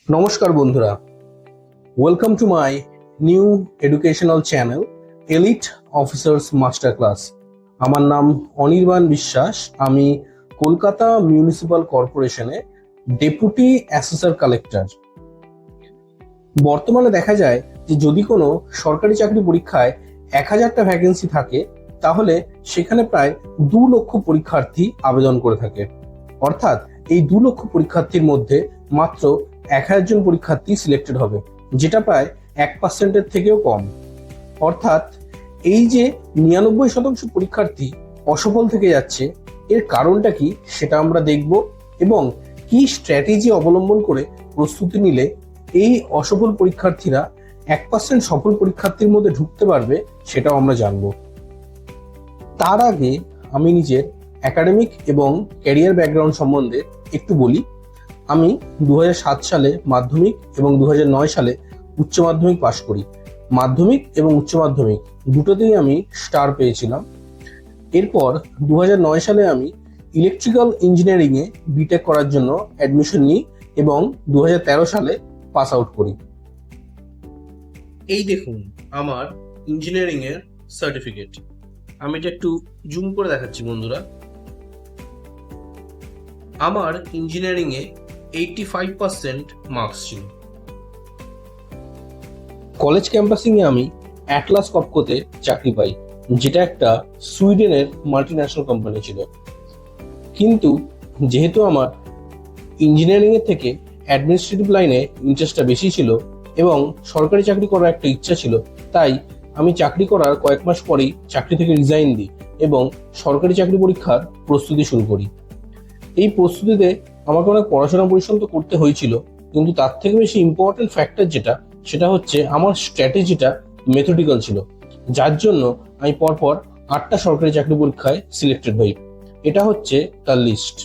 নমস্কার বন্ধুরা, welcome to my new educational channel elite officers master class. আমার নাম অনির্বাণ বিশ্বাস। আমি কলকাতা মিউনিসিপ্যাল কর্পোরেশনে ডেপুটি অ্যাসেসর কালেক্টর। বর্তমানে দেখা যায় যে যদি কোনো সরকারি চাকরি পরীক্ষায় 1000টা ভ্যাকেন্সি থাকে, তাহলে সেখানে প্রায় 2 লক্ষ পরীক্ষার্থী আবেদন করে থাকে। অর্থাৎ এই 2 লক্ষ পরীক্ষার্থীর মধ্যে মাত্র 1000 জন পরীক্ষার্থী সিলেক্টেড হবে, যেটা প্রায় 1%-এর থেকেও কম। অর্থাৎ এই যে 99% পরীক্ষার্থী অসফল থেকে যাচ্ছে, এর কারণটা কি সেটা আমরা দেখব, এবং কি স্ট্র্যাটেজি অবলম্বন করে প্রস্তুতি নিলে এই অসফল পরীক্ষার্থীরা 1% সফল পরীক্ষার্থীর মধ্যে ঢুকতে পারবে সেটাও আমরা জানব। তার আগে আমি নিজের একাডেমিক এবং ক্যারিয়ার ব্যাকগ্রাউন্ড সম্বন্ধে একটু বলি। আমি 2007 সালে মাধ্যমিক এবং 2009 সালে উচ্চ মাধ্যমিক পাশ করি। মাধ্যমিক এবং উচ্চ মাধ্যমিক দুটোতেই আমি স্টার পেয়েছিলাম। এরপর 2009 সালে আমি ইলেকট্রিক্যাল ইঞ্জিনিয়ারিংয়ে বিটেক করার জন্য অ্যাডমিশন নিই এবং 2013 সালে পাস আউট করি। এই দেখুন আমার ইঞ্জিনিয়ারিংয়ের সার্টিফিকেট। আমি এটা একটু জুম করে দেখাচ্ছি বন্ধুরা। আমার ইঞ্জিনিয়ারিংয়ে 85% মার্কস ছিল। কলেজ ক্যাম্পাসিংয়ে আমি অ্যাটলাস কপকোতে চাকরি পাই, যেটা একটা সুইডেনের মাল্টিন্যাশনাল কোম্পানি ছিল। কিন্তু যেহেতু আমার ইঞ্জিনিয়ারিংয়ের থেকে অ্যাডমিনিস্ট্রেটিভ লাইনে ইন্টারেস্টটা বেশি ছিল এবং সরকারি চাকরি করার একটা ইচ্ছা ছিল, তাই আমি চাকরি করার কয়েক মাস পরেই চাকরি থেকে রিজাইন দিই এবং সরকারি চাকরি পরীক্ষার প্রস্তুতি শুরু করি। এই প্রস্তুতিতে আমাকে অনেক পড়াশোনা পরিশ্রম তো করতে হয়েছিল, কিন্তু তার থেকে বেশি ইম্পর্টেন্ট ফ্যাক্টর সেটা হচ্ছে আমার স্ট্র্যাটেজিটা মেথডিক্যাল ছিল, যার জন্য আমি পরপর 8টা সরকারি চাকরি পরীক্ষায় সিলেক্টেড হই। এটা হচ্ছে তার লিস্ট।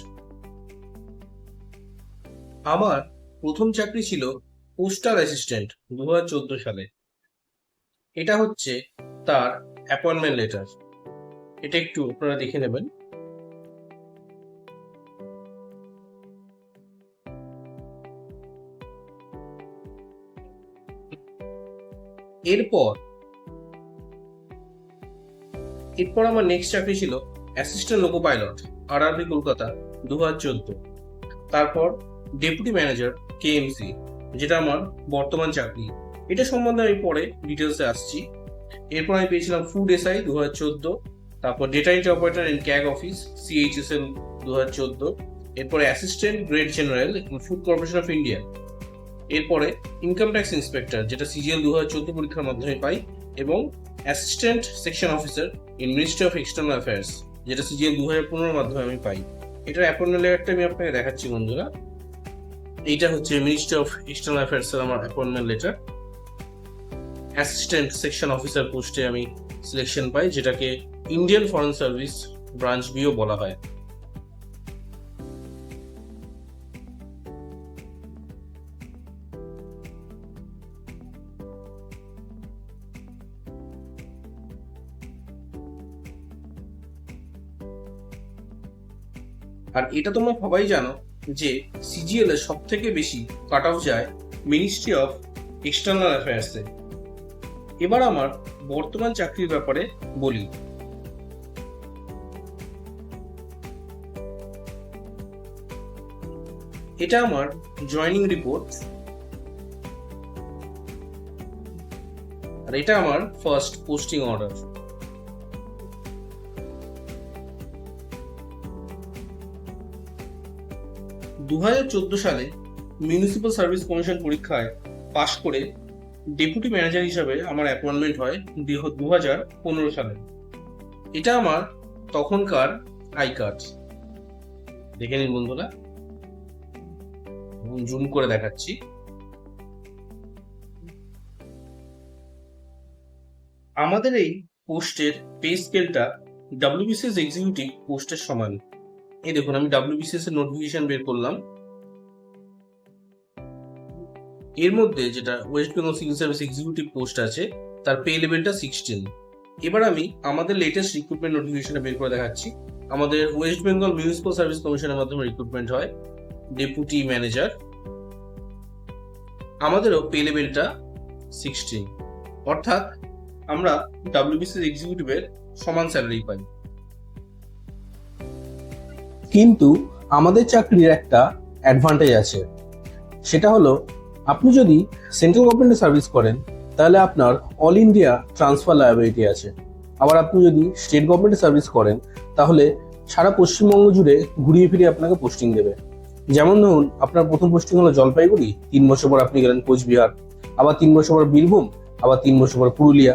আমার প্রথম চাকরি ছিল পোস্টাল অ্যাসিস্ট্যান্ট 2014 সালে। এটা হচ্ছে তার অ্যাপয়েন্টমেন্ট লেটার। এটা একটু আপনারা দেখে নেবেন। এরপর আমার নেক্সট চাকরি ছিল assistant loco pilot RRB Kolkata 2014। তারপর ডেপুটি ম্যানেজার কেএমসি, যেটা আমার বর্তমান চাকরি। এটা সম্বন্ধে আমি পরে ডিটেলসে আসছি। এরপর আমি পেয়েছিলাম ফুড এসআই 2014, তারপর data entry operator in CAG office CHSL 2014, এরপরে assistant grade general food corporation of India. এরপরে ইনকাম ট্যাক্স ইন্সপেক্টর, যেটা সিজিএল 2014 পরীক্ষার মাধ্যমে পাই, এবং assistant section officer in ministry of external affairs, যেটা সিজিএল 2015 মাধ্যমে আমি পাই। এটার অ্যাপয়েন্টমেন্ট লেটারটা আমি আপনাকে দেখাচ্ছি বন্ধুরা। এইটা হচ্ছে মিনিস্ট্রি অফ এক্সটার্নাল অ্যাফেয়ার্স এর আমার appointment letter. Assistant section officer পোস্টে আমি সিলেকশন পাই, যেটাকে ইন্ডিয়ান ফরেন সার্ভিস ব্রাঞ্চ বিও বলা হয়। আর এটা তোমরা সবাই জানো যে সিজিএল এর সব থেকে বেশি কাট অফ যায় মিনিস্ট্রি অফ এক্সটার্নাল অ্যাফেয়ার্সে। এবার আমার বর্তমান চাকরির ব্যাপারে বলি। এটা আমার জয়নিং রিপোর্ট, আর এটা আমার ফার্স্ট পোস্টিং অর্ডার। দু সালে মিউনিসিপ্যাল সার্ভিস কমিশন পরীক্ষায় পাশ করে ডেপুটি ম্যানেজার হিসাবে আমার অ্যাপয়েন্টমেন্ট হয় 2015 সালে। এটা আমার তখনকার আই কার্ড, দেখে নিন বন্ধুরা, জুম করে দেখাচ্ছি। আমাদের এই পোস্টের পে স্কেলটা ডাব্লিউবিসিএস এক্সিকিউটিভ পোস্টের সমান। এই দেখুন আমি ডাব্লিউবিসিএস এর নোটিফিকেশন বের করলাম। এর মধ্যে যেটা West Bengal civil service executive post আছে, তার পে লেভেলটা 16। এবার আমি আমাদের লেটেস্ট রিক্রুটমেন্ট নোটিফিকেশনটা বের করে দেখাচ্ছি। আমাদের ওয়েস্ট বেঙ্গল মিউনিসিপ্যাল সার্ভিস কমিশনের মাধ্যমে রিক্রুটমেন্ট হয় ডেপুটি ম্যানেজার। আমাদেরও পে লেভেলটা 16, অর্থাৎ আমরা ডাব্লিউবিসিএস এক্সিকিউটিভের সমান স্যালারি পাই। কিন্তু আমাদের চাকরির একটা অ্যাডভান্টেজ আছে, সেটা হলো আপনি যদি সেন্ট্রাল গভর্নমেন্টে সার্ভিস করেন তাহলে আপনার অল ইন্ডিয়া ট্রান্সফার লায়াবিলিটি আছে। আবার আপনি যদি স্টেট গভর্নমেন্টে সার্ভিস করেন তাহলে সারা পশ্চিমবঙ্গ জুড়ে ঘুরিয়ে ফিরিয়ে আপনাকে পোস্টিং দেবে। যেমন ধরুন আপনার প্রথম পোস্টিং হলো জলপাইগুড়ি, 3 বছর পর আপনি গেলেন কোচবিহার, আবার 3 বছর পর বীরভূম, আবার 3 বছর পর পুরুলিয়া।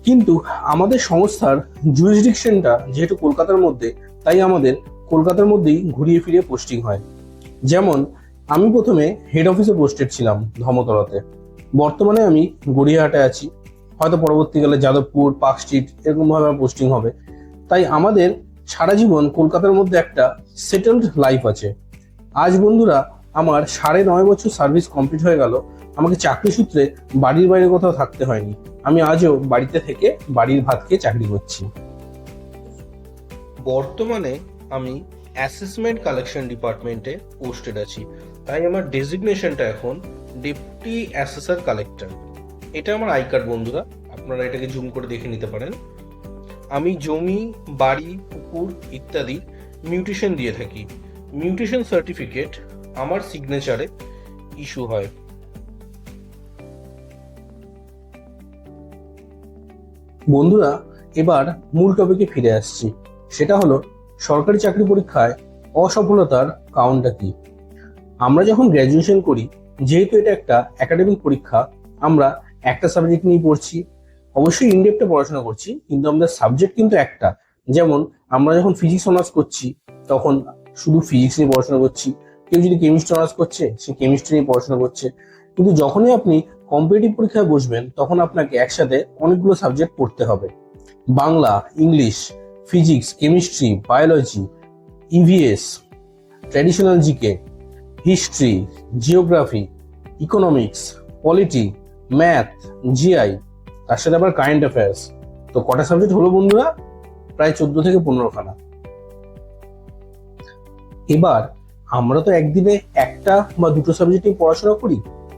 কিন্তু আমাদের সংস্থার জুরিসডিকশনটা যেহেতু কলকাতার মধ্যে, তাই আমাদের কলকাতার মধ্যেই ঘুরিয়ে ফিরিয়ে পোস্টিং হয়। যেমন আমি প্রথমে হেড অফিসে পোস্টেড ছিলাম ধর্মতলাতে, বর্তমানে আমি গড়িয়াহাটে আছি, হয়তো পরবর্তীকালে যাদবপুর, পার্ক স্ট্রিট এরকম ভাবে আমার পোস্টিং হবে। তাই আমাদের সারা জীবন কলকাতার মধ্যে একটা সেটেলড লাইফ আছে। আজ বন্ধুরা আমার 9.5 বছর সার্ভিস কমপ্লিট হয়ে গেল, আমাকে চাকরি সূত্রে বাড়ির বাইরে কোথাও থাকতে হয়নি। আমি আজও বাড়িতে থেকে বাড়ির ভাত খেয়ে চাকরি করছি। বর্তমানে আমি অ্যাসেসমেন্ট কালেকশন ডিপার্টমেন্টে পোস্টেড আছি, তাই আমার ডেজিগনেশনটা এখন ডেপুটি অ্যাসেসর কালেক্টর। এটা আমার আই কার্ড বন্ধুরা, আপনারা এটাকে জুম করে দেখে নিতে পারেন। আমি জমি, বাড়ি, পুকুর ইত্যাদি মিউটেশন দিয়ে থাকি। মিউটেশন সার্টিফিকেট আমার সিগনেচারে ইস্যু হয়। বন্ধুরা এবার মূল টপিকে ফিরে আসছি, সেটা হলো সরকারি চাকরি পরীক্ষায় অসফলতার কারণটা কি। আমরা যখন গ্র্যাজুয়েশন করি, যেহেতু এটা একটা একাডেমিক পরীক্ষা, আমরা একটা সাবজেক্ট নিয়ে পড়ছি, অবশ্যই ইনডেপথে পড়াশোনা করছি, কিন্তু আমাদের সাবজেক্ট কিন্তু একটা। যেমন আমরা যখন ফিজিক্স অনার্স করছি তখন শুধু ফিজিক্স নিয়ে পড়াশোনা করছি, কেউ যদি কেমিস্ট্রি অনার্স করছে সে কেমিস্ট্রি নিয়ে পড়াশোনা করছে। কিন্তু যখনই আপনি কম্পিটিটিভ পরীক্ষায় বসবেন তখন আপনাকে একসাথে অনেকগুলো সাবজেক্ট পড়তে হবে। Bangla, English, physics, chemistry, biology, EVS, traditional GK, history, geography, economics, polity, math, GI, তার সাথে আবার কারেন্ট অ্যাফেয়ার্স। তো কটা সাবজেক্ট হলো বন্ধুরা? প্রায় 14 থেকে 15 খানা। এবার আমরা তো একদিনে একটা বা দুটো সাবজেক্ট নিয়ে পড়াশোনা করি।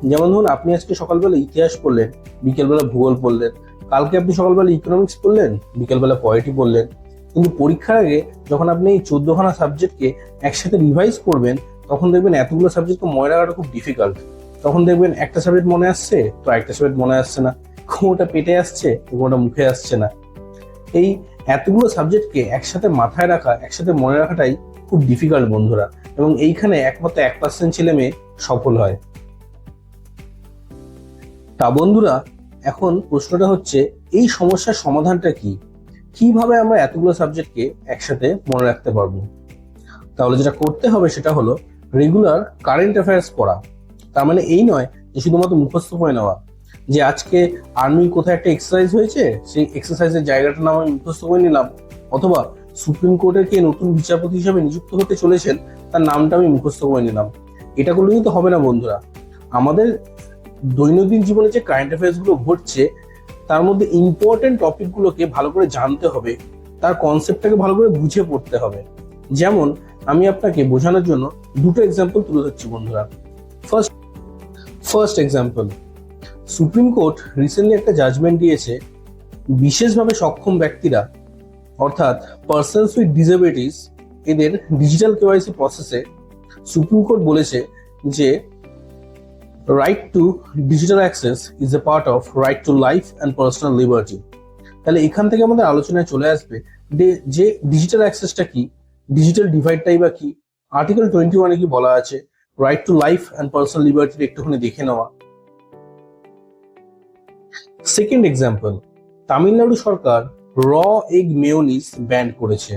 যেমন ধরুন আপনি আজকে সকালবেলা ইতিহাস পড়লেন, বিকেলবেলা ভূগোল পড়লেন, কালকে আপনি সকালবেলা ইকোনমিক্স পড়লেন, বিকেলবেলা পলিটি পড়লেন। কিন্তু পরীক্ষার আগে যখন আপনি এই 14 খানা সাবজেক্টকে একসাথে রিভাইজ করবেন তখন দেখবেন এতগুলো সাবজেক্টকে মনে রাখাটা খুব ডিফিকাল্ট। তখন দেখবেন একটা সাবজেক্ট মনে আসছে তো একটা সাবজেক্ট মনে আসছে না, কোনোটা পেটে আসছে তো কোনোটা মুখে আসছে না। এই এতগুলো সাবজেক্টকে একসাথে মাথায় রাখা, একসাথে মনে রাখাটাই খুব ডিফিকাল্ট বন্ধুরা, এবং এইখানে একমাত্র 1% ছেলে মেয়ে সফল হয়। তা বন্ধুরা এখন প্রশ্নটা হচ্ছে এই সমস্যার সমাধানটা কি, কিভাবে আমরা এতগুলো সাবজেক্টকে একসাথে মনে রাখতে পারবো? তাহলে যেটা করতে হবে সেটা হলো রেগুলার কারেন্ট অ্যাফেয়ার্স পড়া। তার মানে এই নয় যে শুধুমাত্র মুখস্থ করে নেওয়া, যে আজকে আর্মি কোথায় একটা এক্সারসাইজ হয়েছে সেই এক্সারসাইজের জায়গাটার নাম আমি মুখস্থ করে নিলাম, অথবা সুপ্রিম কোর্টের কে নতুন বিচারপতি হিসাবে নিযুক্ত হতে চলেছেন তার নামটা আমি মুখস্থ করে নিলাম। এটা করলেই তো হবে না বন্ধুরা। আমাদের দৈনন্দিন জীবনে যে কারেন্ট অ্যাফেয়ার্স গুলো ঘটছে তার মধ্যে ইম্পর্টেন্ট টপিক গুলোকে ভালো করে জানতে হবে, তার কনসেপ্টটাকে ভালো করে বুঝে পড়তে হবে। যেমন আমি আপনাকে বোঝানোর জন্য দুটো এক্সাম্পল তুলে ধরছি বন্ধুরা। First example, supreme court recently একটা জাজমেন্ট দিয়েছে, বিশেষভাবে সক্ষম ব্যক্তিরা অর্থাৎ পার্সনস উইথ ডিসেবিলিটিস এদের ডিজিটাল কেওয়াইসি প্রসেসে সুপ্রিম কোর্ট বলেছে যে right two digital access is a part of right to life and personal liberty. তাহলে এখান থেকে আমাদের আলোচনায় চলে আসবে যে ডিজিটাল অ্যাক্সেসটা কি, ডিজিটাল ডিভাইডটাই বা কি, আর্টিকেল 21 কি বলা আছে, right to life and personal liberty একটুখানি দেখে নেওয়া। সেকেন্ড এক্সাম্পল, তামিলনাড়ু সরকার র এগ মেয়োনিজ ব্যান করেছে।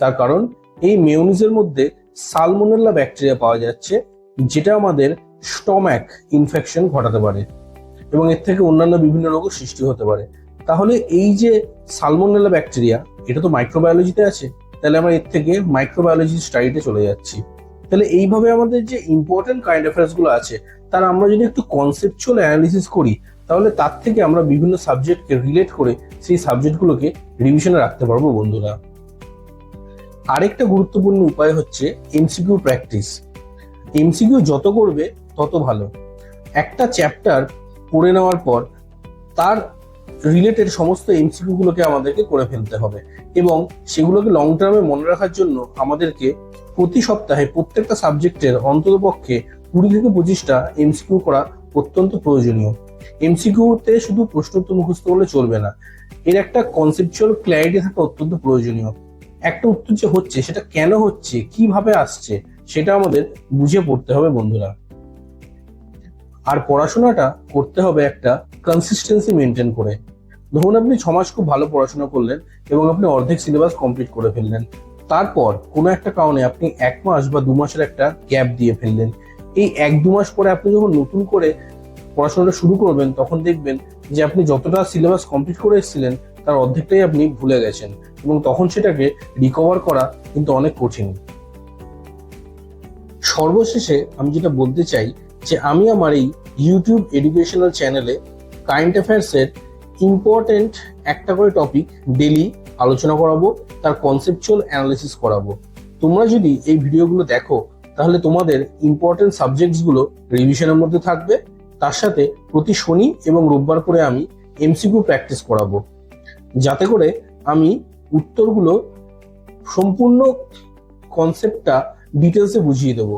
তার কারণ এই মেয়োনিজের মধ্যে সালমোনেলা ব্যাকটেরিয়া পাওয়া যাচ্ছে, যেটা আমাদের স্টম্যাক ইনফেকশন ঘটাতে পারে এবং এর থেকে অন্যান্য বিভিন্ন রোগের সৃষ্টি হতে পারে। তাহলে এই যে সালমোনেলা ব্যাকটেরিয়া, এটা তো মাইক্রোবায়োলজিতে আছে, তাহলে আমরা এর থেকে মাইক্রোবায়োলজি স্টাডিতে চলে যাচ্ছি। তাহলে এইভাবে আমাদের যে ইম্পর্টেন্ট কারেন্ট অ্যাফেয়ার্স গুলো আছে তার আমরা যদি একটু কনসেপচুয়াল অ্যানালিসিস করি তাহলে তার থেকে আমরা বিভিন্ন সাবজেক্টকে রিলেট করে সেই সাবজেক্টগুলোকে রিভিশনে রাখতে পারবো বন্ধুরা। আরেকটা গুরুত্বপূর্ণ উপায় হচ্ছে এমসিকিউ প্র্যাকটিস। এমসিকিউ যত করবে তত ভালো। একটা চ্যাপ্টার পড়ে নেওয়ার পর তার রিলেটেড সমস্ত এমসিকিউ গুলোকে আমাদেরকে করে ফেলতে হবে, এবং সেগুলোকে লং টার্মে মনে রাখার জন্য আমাদেরকে প্রতি সপ্তাহে প্রত্যেকটা সাবজেক্টের অন্ততপক্ষে 20 থেকে 25টা এমসিকিউ করা অত্যন্ত প্রয়োজনীয়। এমসিকিউতে শুধু প্রশ্নোত্তর মুখস্থ করলে চলবে না, এর একটা কনসেপচুয়াল ক্ল্যারিটি থাকা অত্যন্ত প্রয়োজনীয়। একটা উত্তর যে হচ্ছে সেটা কেন হচ্ছে, কিভাবে আসছে, সেটা আমাদের বুঝে পড়তে হবে বন্ধুরা। আর পড়াশোনাটা করতে হবে একটা কনসিস্টেন্সি মেনটেন করে। ধরুন আপনি 6 মাস খুব ভালো পড়াশোনা করলেন এবং আপনি অর্ধেক সিলেবাস কমপ্লিট করে ফেললেন, তারপর কোনো একটা কারণে আপনি 1 মাস বা 2 মাসের একটা গ্যাপ দিয়ে ফেললেন। এই 1-2 মাস পরে আপনি যখন নতুন করে পড়াশোনাটা শুরু করবেন, তখন দেখবেন যে আপনি যতটা সিলেবাস কমপ্লিট করে এসেছিলেন তার অর্ধেকটাই আপনি ভুলে গেছেন, এবং তখন সেটাকে রিকভার করা কিন্তু অনেক কঠিন। সর্বশেষে আমি যেটা বলতে চাই যে আমি আমার এই ইউটিউব এডুকেশনাল চ্যানেলে কারেন্ট অ্যাফেয়ার্সের ইম্পর্টেন্ট একটা করে টপিক ডেলি আলোচনা করাবো, তার কনসেপচুয়াল অ্যানালিসিস করাবো। তোমরা যদি এই ভিডিওগুলো দেখো তাহলে তোমাদের ইম্পর্টেন্ট সাবজেক্টসগুলো রিভিশনের মধ্যে থাকবে, তার সাথে প্রতি শনি এবং রোববার করে আমি এমসিকিউ প্র্যাকটিস করাবো, যাতে করে আমি উত্তরগুলো সম্পূর্ণ কনসেপ্টটা ডিটেলসে বুঝিয়ে দেবো।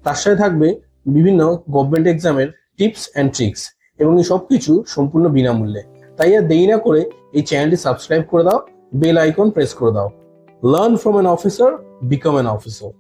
তার সাথে থাকবে বিভিন্ন গভর্নমেন্ট এক্সামের টিপস অ্যান্ড ট্রিক্স, এবং এই সব কিছু সম্পূর্ণ বিনামূল্যে। তাই আর দেরি না করে এই চ্যানেলটি সাবস্ক্রাইব করে দাও, বেল আইকন প্রেস করে দাও। Learn from an officer, become an officer.